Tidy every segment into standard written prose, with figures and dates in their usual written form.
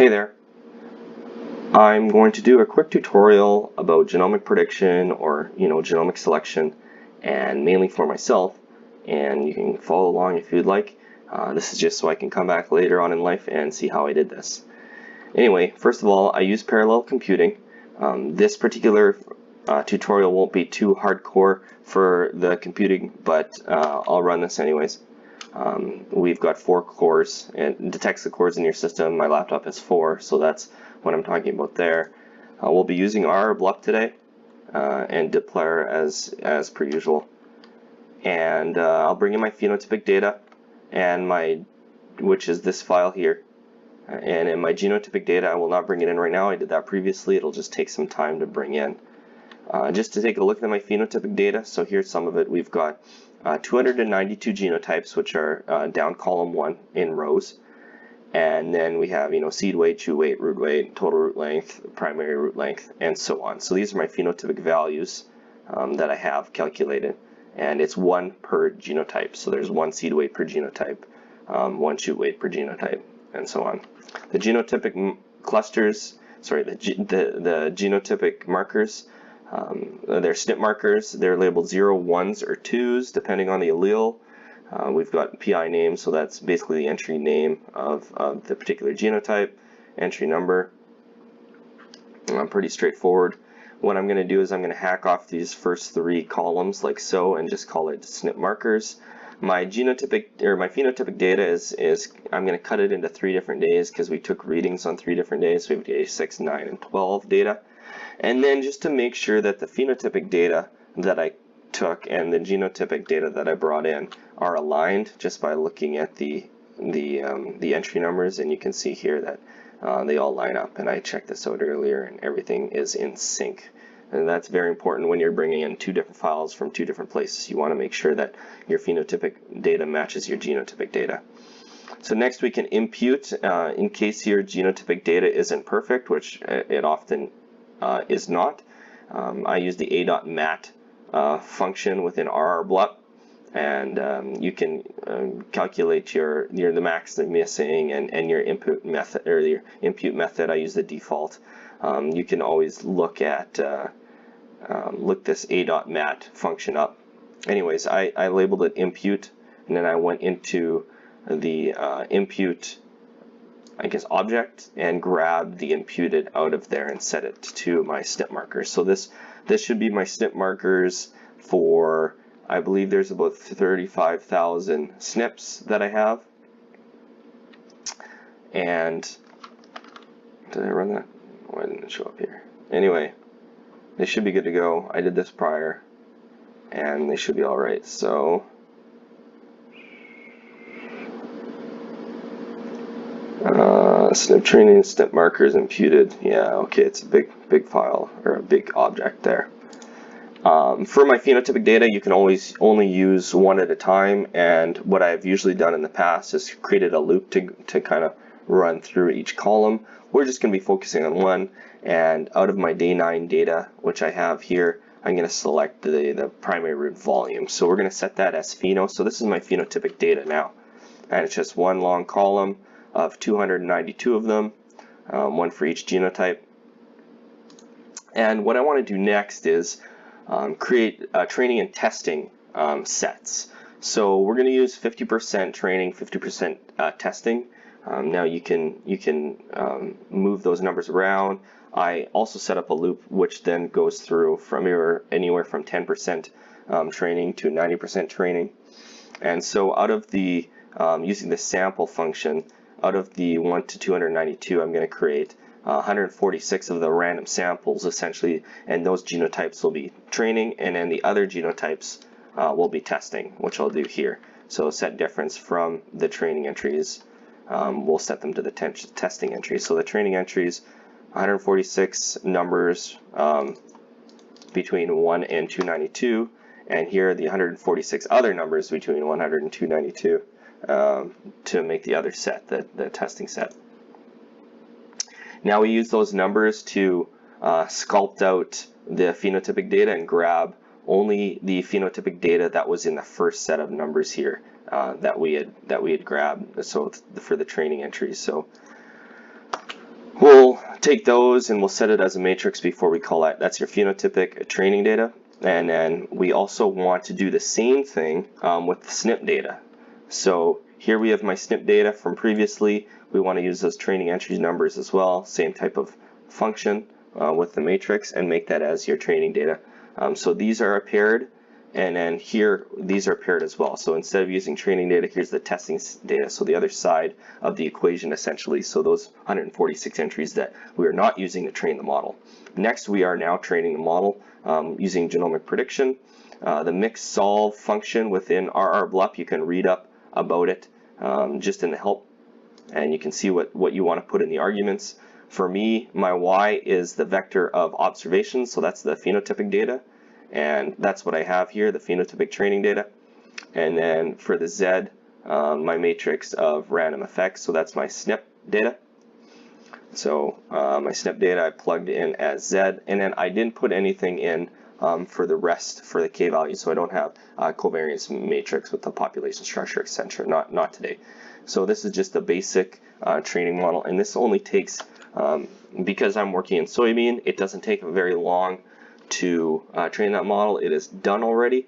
Hey there. I'm going to do a quick tutorial about genomic prediction or genomic selection, and mainly for myself, and you can follow along if you'd like. This is just so I can come back later on in life and see how I did this. Anyway, first of all, I use parallel computing. This particular tutorial won't be too hardcore for the computing, but I'll run this anyways. We've got 4 cores, and it detects the cores in your system. My laptop has 4, so that's what I'm talking about there. We'll be using RR-BLUP today, and dplyr as per usual. And I'll bring in my phenotypic data, and which is this file here. And in my genotypic data, I will not bring it in right now. I did that previously. It'll just take some time to bring in. Just to take a look at my phenotypic data, so here's some of it. We've got 292 genotypes, which are down column 1 in rows. And then we have, seed weight, chew weight, root weight, total root length, primary root length, and so on. So these are my phenotypic values that I have calculated. And it's 1 per genotype. So there's 1 seed weight per genotype, 1 shoot weight per genotype, and so on. The genotypic clusters, the genotypic markers, they're SNP markers. They're labeled 0, 1s, or 2s, depending on the allele. We've got PI name, so that's basically the entry name of the particular genotype, entry number. Pretty straightforward. What I'm going to do is I'm going to hack off these first 3 columns like so and just call it SNP markers. My phenotypic data is I'm going to cut it into 3 different days because we took readings on 3 different days. So we have day 6, 9, and 12 data. And then just to make sure that the phenotypic data that I took and the genotypic data that I brought in are aligned, just by looking at the entry numbers, and you can see here that they all line up. And I checked this out earlier, and everything is in sync. And that's very important when you're bringing in 2 different files from 2 different places. You want to make sure that your phenotypic data matches your genotypic data. So next we can impute in case your genotypic data isn't perfect, which it often is not. I use the a.mat function within RR-BLUP, and you can calculate the max that missing and your input method, or your impute method. I use the default. You can always look this a.mat function up. Anyways, I labeled it impute, and then I went into the impute object and grabbed the imputed out of there and set it to my SNP markers. So this should be my SNP markers for, I believe there's about 35,000 SNPs that I have. And did I run that? Why didn't it show up here? Anyway, they should be good to go. I did this prior, and they should be all right. So SNP training, SNP markers imputed. Yeah, okay, it's a big file, or a big object there. For my phenotypic data, you can always only use 1 at a time, and what I've usually done in the past is created a loop to kind of run through each column. We're just going to be focusing on 1, and out of my day 9 data, which I have here, I'm going to select the primary root volume. So we're going to set that as pheno. So this is my phenotypic data now, and it's just 1 long column of 292 of them, 1 for each genotype. And what I want to do next is create training and testing sets. So we're going to use 50% training, 50% testing. Now you can move those numbers around. I also set up a loop which then goes through from anywhere from 10% training to 90% training. And so out of the using the sample function, out of the 1 to 292, I'm going to create 146 of the random samples essentially, and those genotypes will be training, and then the other genotypes will be testing, which I'll do here. So set difference from the training entries, we'll set them to the testing entries. So the training entries, 146 numbers between 1 and 292, and here are the 146 other numbers between 100 and 292 to make the other set, the testing set. Now we use those numbers to sculpt out the phenotypic data and grab only the phenotypic data that was in the first set of numbers here that we had grabbed. So for the training entries. So We'll take those and we'll set it as a matrix before we call that. That's your phenotypic training data. And then we also want to do the same thing with the SNP data. So here we have my SNP data from previously. We want to use those training entries numbers as well, same type of function with the matrix, and make that as your training data. So these are paired, and then here these are paired as well. So instead of using training data, here's the testing data, so the other side of the equation essentially. So those 146 entries that we are not using to train the model. Next, we are now training the model using genomic prediction. The mix solve function within RR-BLUP, you can read up about it just in the help, and you can see what you want to put in the arguments. For me, my Y is the vector of observations, so that's the phenotypic data, and that's what I have here, the phenotypic training data. And then for the Z, my matrix of random effects, so that's my SNP data. So my SNP data I plugged in as Z, and then I didn't put anything in for the rest, for the K value, so I don't have covariance matrix with the population structure, etc. Not today. So this is just a basic training model, and this only takes, because I'm working in soybean, it doesn't take very long to train that model. It is done already.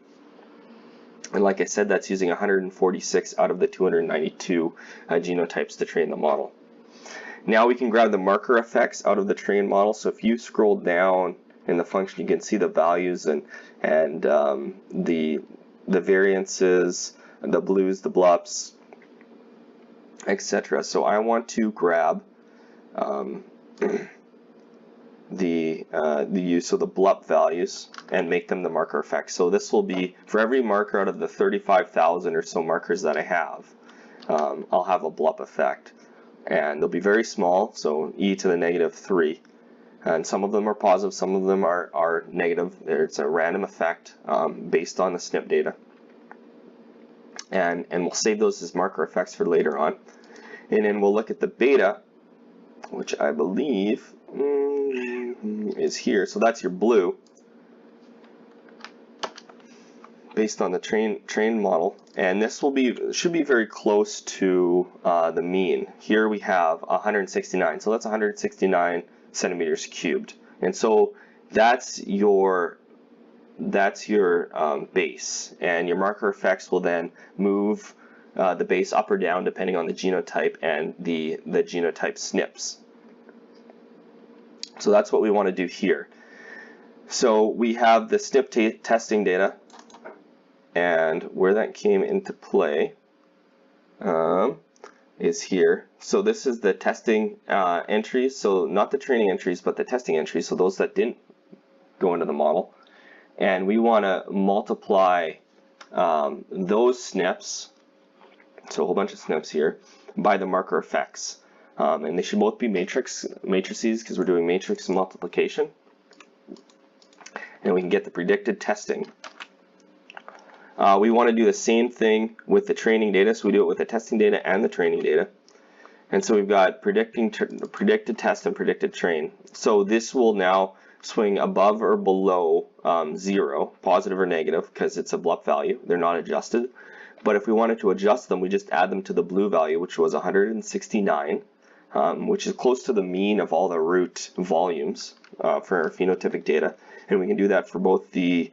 And like I said, that's using 146 out of the 292 genotypes to train the model. Now we can grab the marker effects out of the trained model. So if you scroll down in the function, you can see the values and the variances, the blues, the BLUPs, etc. So I want to grab the use of the BLUP values and make them the marker effects. So this will be for every marker out of the 35,000 or so markers that I have, I'll have a BLUP effect, and they'll be very small, so e to the -3, and some of them are positive, some of them are negative. It's a random effect based on the SNP data, and we'll save those as marker effects for later on. And then we'll look at the beta, which I believe is here. So that's your blue, based on the trained model, and this should be very close to the mean. Here we have 169, so that's 169 centimeters cubed, and so that's your base, and your marker effects will then move the base up or down depending on the genotype and the genotype SNPs. So that's what we want to do here. So we have the SNP testing data, and where that came into play is here. So this is the testing entries, so not the training entries, but the testing entries, so those that didn't go into the model. And we want to multiply those SNPs, so a whole bunch of SNPs here, by the marker effects. And they should both be matrices because we're doing matrix multiplication. And we can get the predicted testing. We want to do the same thing with the training data, so we do it with the testing data and the training data. And so we've got predicted test and predicted train. So this will now swing above or below 0, positive or negative, because it's a BLUP value. They're not adjusted. But if we wanted to adjust them, we just add them to the blue value, which was 169, which is close to the mean of all the root volumes for our phenotypic data. And we can do that for both the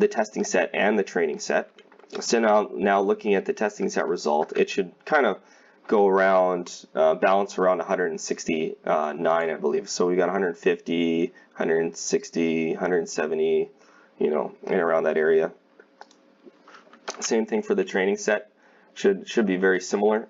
testing set and the training set. So now looking at the testing set result, it should kind of go around, balance around 169, I believe. So we got 150, 160, 170, you know, and around that area. Same thing for the training set, should be very similar.